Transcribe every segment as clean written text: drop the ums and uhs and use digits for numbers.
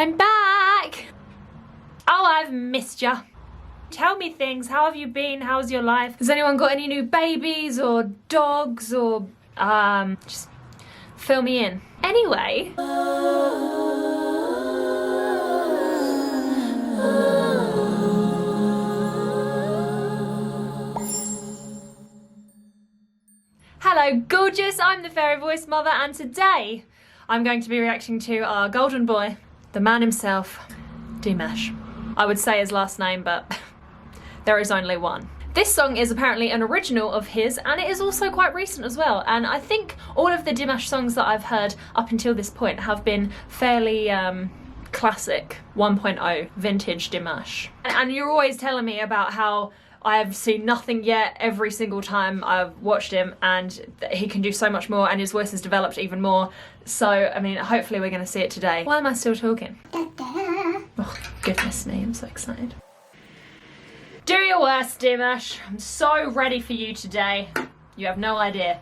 I'm back! Oh, I've missed ya. Tell me things. How have you been? How's your life? Has anyone got any new babies or dogs or just fill me in. Anyway. Hello gorgeous, I'm the Fairy Voice Mother and today I'm going to be reacting to our golden boy, the man himself, Dimash. I would say his last name, but there is only one. This song is apparently an original of his and it is also quite recent as well, and I think all of the Dimash songs that I've heard up until this point have been fairly classic 1.0 vintage Dimash. And you're always telling me about how I've seen nothing yet every single time I've watched him, and he can do so much more and his voice has developed even more. So, I mean, hopefully we're going to see it today. Why am I still talking? Oh, goodness me, I'm so excited. Do your worst, Dimash. I'm so ready for you today. You have no idea.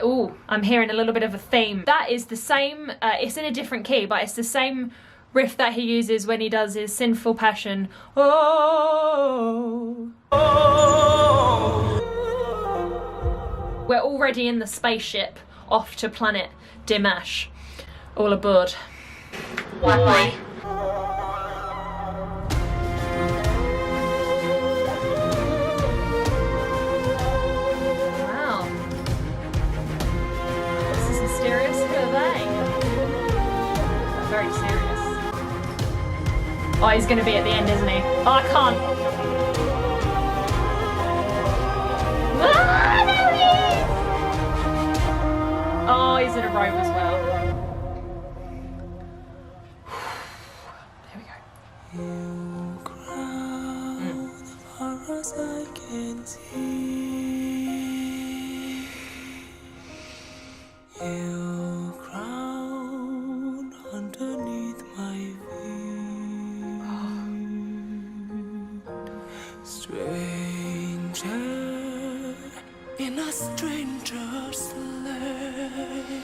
Ooh, I'm hearing a little bit of a theme. That is the same, it's in a different key, but it's the same riff that he uses when he does his Sinful Passion. Oh, oh. We're already in the spaceship off to planet Dimash. All aboard. Bye. Very serious. Oh, he's gonna be at the end, isn't he? Oh, I can't. Ah, there he is! Oh, he's in a robe as well. There we go. You crown far as I can see. You crown underneath my feet. Stranger in a stranger's land.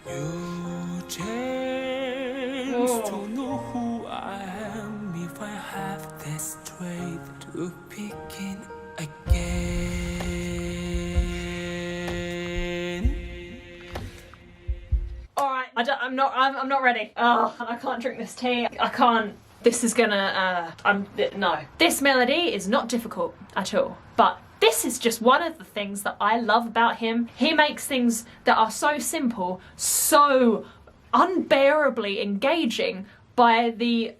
You chance to know who I am if I have the strength to begin again. Alright, I'm not ready. Oh, I can't drink this tea. I can't. This is gonna, no. This melody is not difficult at all, but this is just one of the things that I love about him. He makes things that are so simple, so unbearably engaging by the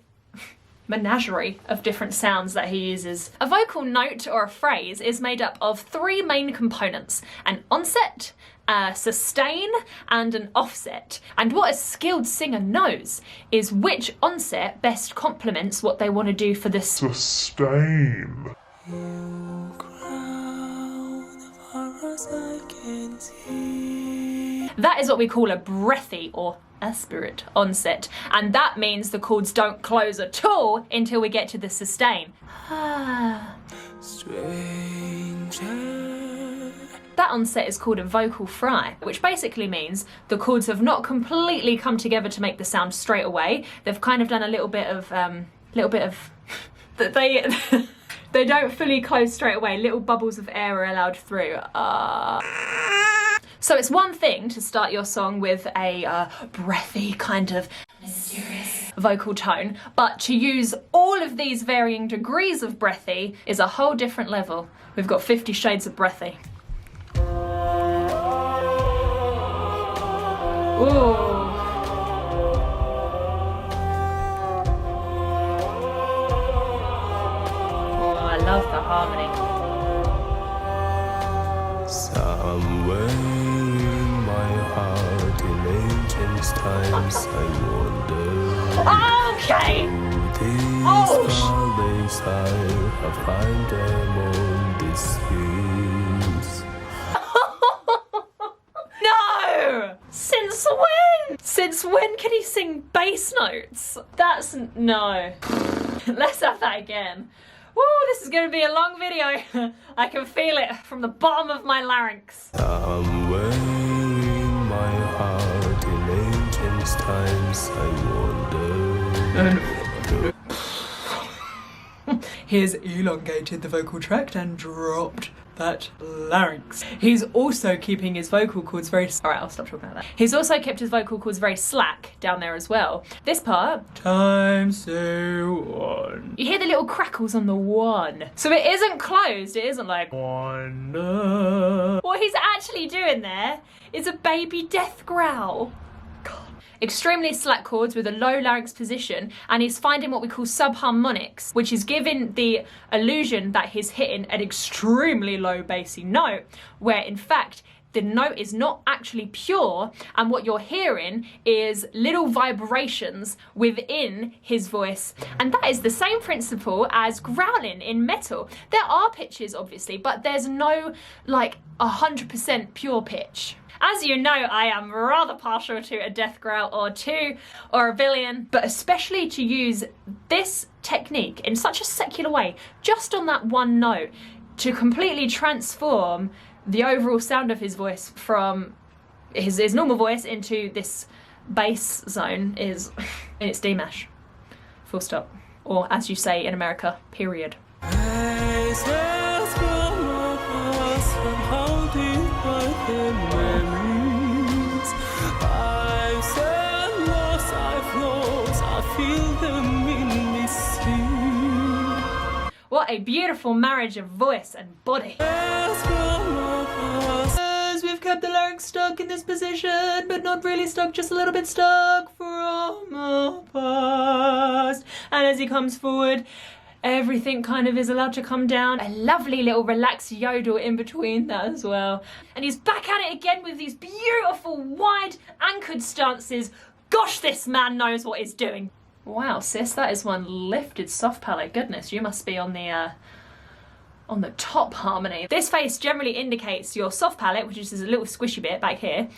menagerie of different sounds that he uses. A vocal note or a phrase is made up of three main components: an onset, a sustain, and an offset. And what a skilled singer knows is which onset best complements what they want to do for the sustain. You crown far as I can see. That is what we call a breathy or aspirate onset, and that means the chords don't close at all until we get to the sustain. Stranger. That onset is called a vocal fry, which basically means the chords have not completely come together to make the sound straight away. They've kind of done a little bit of that they don't fully close straight away. Little bubbles of air are allowed through. So it's one thing to start your song with a breathy kind of mysterious vocal tone, but to use all of these varying degrees of breathy is a whole different level. We've got 50 shades of breathy. Ooh. Oh, I love the harmony. Somewhere in my heart in ancient times I wonder. Okay! Oh! I have find them on this fields. No! Since when? Since when can he sing hitting bass notes. That's no. Let's have that again. Woo, this is going to be a long video. I can feel it from the bottom of my larynx. I'm wearing my heart in ancient times, I wonder. He's elongated the vocal tract and dropped that larynx. He's also keeping his vocal cords very... Alright, I'll stop talking about that. He's also kept his vocal cords very slack down there as well. This part... Times 1. You hear the little crackles on the 1. So it isn't closed, it isn't like... Wonder. What he's actually doing there is a baby death growl. Extremely slack chords with a low larynx position, and he's finding what we call subharmonics, which is giving the illusion that he's hitting an extremely low bassy note, where in fact the note is not actually pure, and what you're hearing is little vibrations within his voice. And that is the same principle as growling in metal. There are pitches obviously, but there's no like 100% pure pitch. As you know, I am rather partial to a death growl or 2 or a billion, but especially to use this technique in such a secular way, just on that one note, to completely transform the overall sound of his voice from his normal voice into this bass zone is, it's Dimash. Full stop. Or as you say in America, period. What a beautiful marriage of voice and body. We've kept the larynx stuck in this position, but not really stuck, just a little bit stuck from our past. And as he comes forward, everything kind of is allowed to come down. A lovely little relaxed yodel in between that as well. And he's back at it again with these beautiful wide anchored stances. Gosh, this man knows what he's doing. Wow, sis, that is one lifted soft palate. Goodness, you must be on the top harmony. This face generally indicates your soft palate, which is a little squishy bit back here,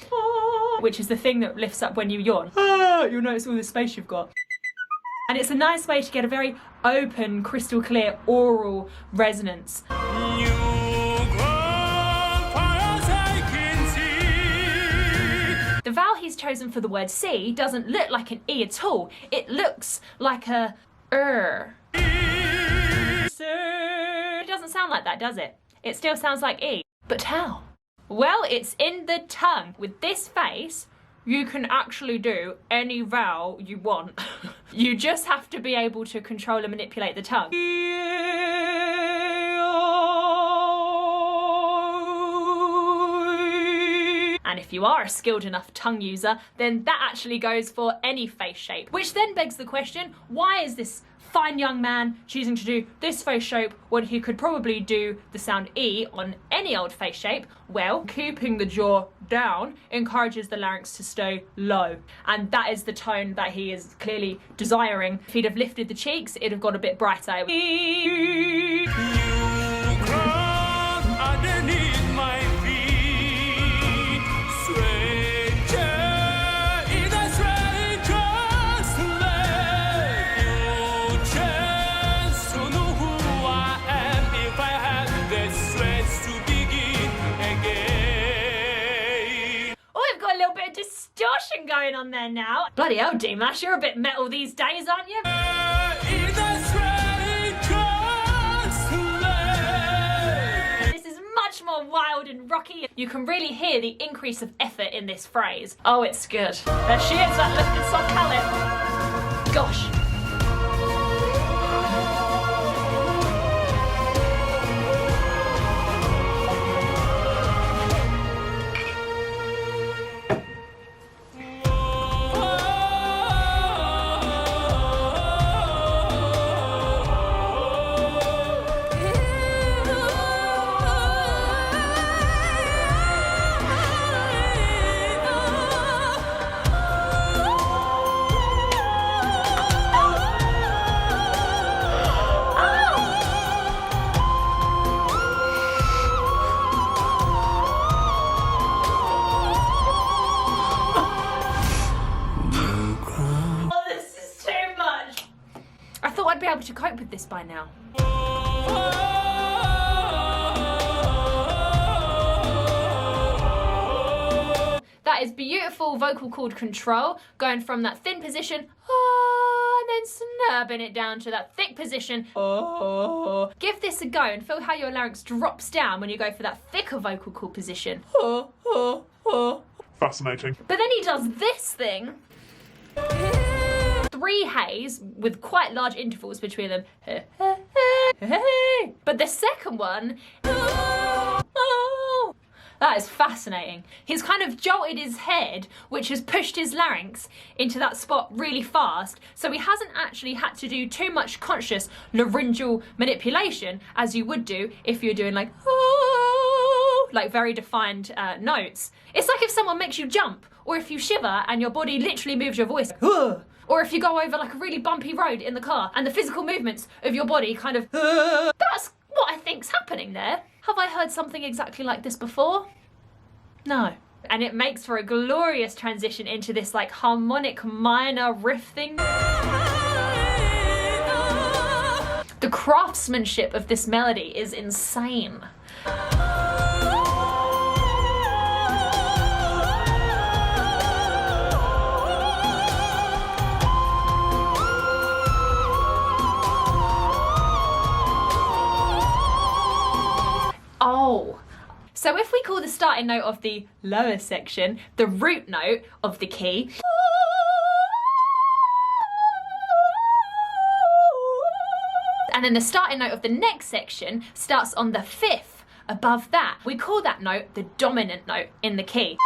which is the thing that lifts up when you yawn. You'll notice all the space you've got. And it's a nice way to get a very open, crystal clear oral resonance. The vowel he's chosen for the word C doesn't look like an E at all. It looks like a It doesn't sound like that, does it? It still sounds like E. But how? Well, it's in the tongue. With this face, you can actually do any vowel you want. You just have to be able to control and manipulate the tongue. And if you are a skilled enough tongue user, then that actually goes for any face shape. Which then begs the question, why is this fine young man choosing to do this face shape when he could probably do the sound E on any old face shape? Well, keeping the jaw down encourages the larynx to stay low. And that is the tone that he is clearly desiring. If he'd have lifted the cheeks, it'd have got a bit brighter. Distortion going on there now. Bloody hell, Dimash, you're a bit metal these days, aren't you? This is much more wild and rocky. You can really hear the increase of effort in this phrase. Oh, it's good. There she is, that lifted soft palate. Gosh. I'd be able to cope with this by now. That is beautiful vocal cord control, going from that thin position, and then snubbing it down to that thick position. Give this a go and feel how your larynx drops down when you go for that thicker vocal cord position. Fascinating. But then he does this thing. 3 hays with quite large intervals between them. But the second one, that is fascinating. He's kind of jolted his head, which has pushed his larynx into that spot really fast, so he hasn't actually had to do too much conscious laryngeal manipulation as you would do if you're doing like very defined notes. It's like if someone makes you jump, or if you shiver and your body literally moves your voice. Or if you go over like a really bumpy road in the car and the physical movements of your body kind of... That's what I think's happening there. Have I heard something exactly like this before? No. And it makes for a glorious transition into this like harmonic minor riff thing. The craftsmanship of this melody is insane. Oh, so if we call the starting note of the lower section the root note of the key, and then the starting note of the next section starts on the 5th above that, we call that note the dominant note in the key.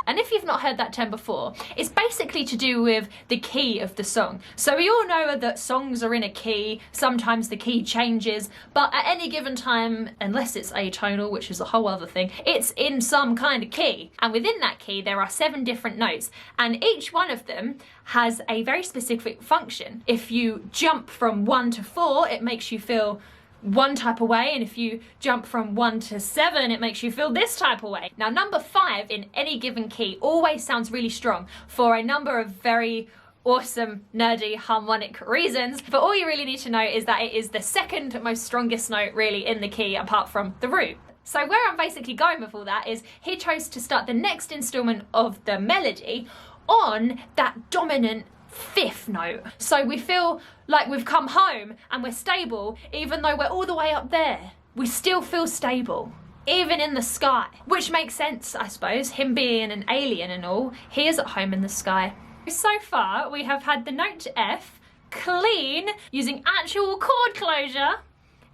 And if you've not heard that term before, it's basically to do with the key of the song. So we all know that songs are in a key, sometimes the key changes, but at any given time, unless it's atonal, which is a whole other thing, it's in some kind of key. And within that key, there are 7 different notes, and each one of them has a very specific function. If you jump from 1 to 4, it makes you feel one type of way, and if you jump from 1 to 7, it makes you feel this type of way. Now, number 5 in any given key always sounds really strong for a number of very awesome, nerdy, harmonic reasons, but all you really need to know is that it is the second most strongest note really in the key apart from the root. So where I'm basically going with all that is he chose to start the next installment of the melody on that dominant 5th note. So we feel like we've come home and we're stable, even though we're all the way up there. We still feel stable, even in the sky. Which makes sense, I suppose, him being an alien and all, he is at home in the sky. So far, we have had the note F clean, using actual chord closure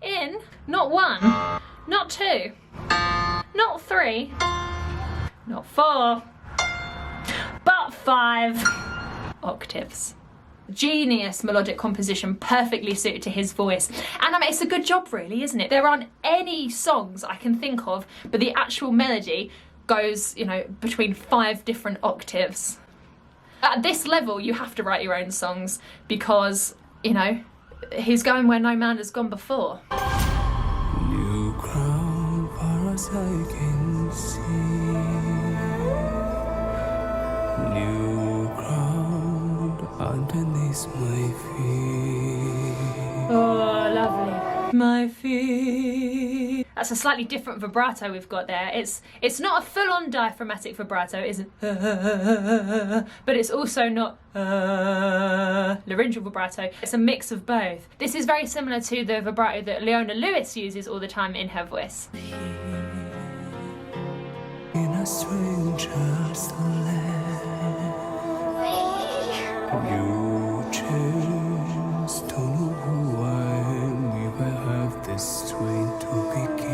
in not 1, not 2, not 3, not 4, but 5 octaves. Genius melodic composition, perfectly suited to his voice. And it's a good job really, isn't it? There aren't any songs I can think of, but the actual melody goes, between 5 different octaves. At this level, you have to write your own songs because, he's going where no man has gone before. New crown far as I can see. New crown underneath my feet. Oh, lovely. My feet. That's a slightly different vibrato we've got there. It's not a full-on diaphragmatic vibrato, it isn't, but it's also not laryngeal vibrato. It's a mix of both. This is very similar to the vibrato that Leona Lewis uses all the time in her voice. In a stranger's land, you chose to know who I am. We will have this strength to begin.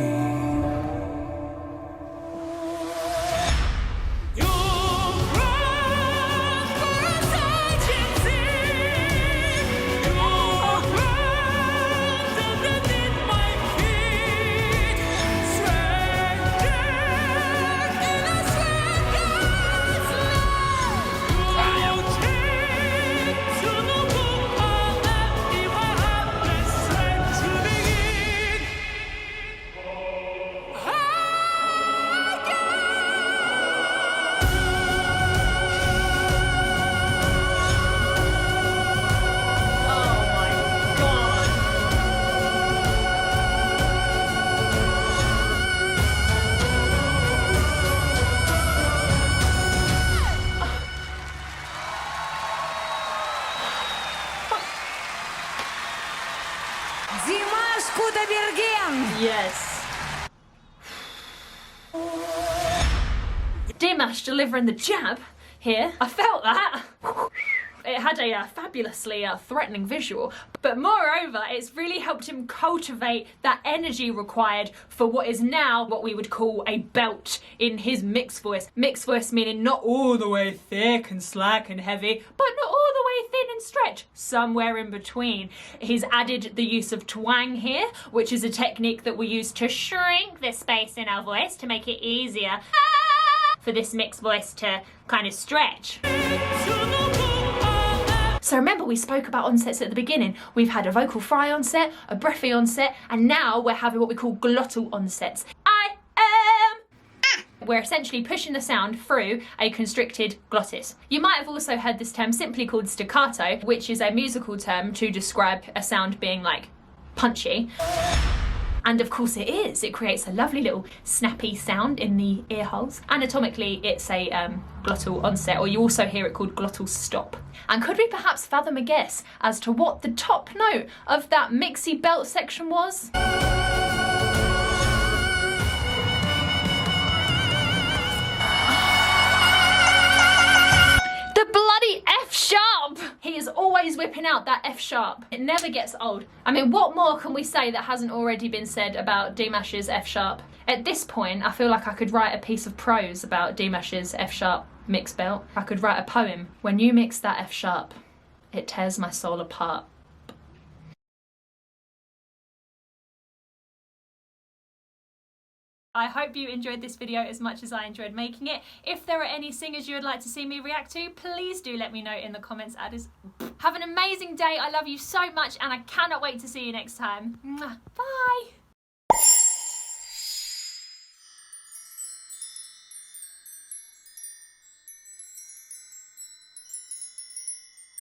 Yes. Dimash delivering the jab here. I felt that. It had a fabulously threatening visual, but moreover, it's really helped him cultivate that energy required for what is now what we would call a belt in his mixed voice. Mixed voice meaning not all the way thick and slack and heavy, but not all the way thin and stretch, somewhere in between. He's added the use of twang here, which is a technique that we use to shrink the space in our voice to make it easier for this mixed voice to kind of stretch. So remember, we spoke about onsets at the beginning. We've had a vocal fry onset, a breathy onset, and now we're having what we call glottal onsets. I am. We're essentially pushing the sound through a constricted glottis. You might have also heard this term simply called staccato, which is a musical term to describe a sound being like punchy. And of course it is. It creates a lovely little snappy sound in the ear holes. Anatomically, it's a glottal onset, or you also hear it called glottal stop. And could we perhaps fathom a guess as to what the top note of that mixy belt section was? F sharp! He is always whipping out that F sharp. It never gets old. I mean, what more can we say that hasn't already been said about Dimash's F sharp? At this point, I feel like I could write a piece of prose about Dimash's F sharp mixed belt. I could write a poem. When you mix that F sharp, it tears my soul apart. I hope you enjoyed this video as much as I enjoyed making it. If there are any singers you would like to see me react to, please do let me know in the comments. Have an amazing day. I love you so much and I cannot wait to see you next time. Bye.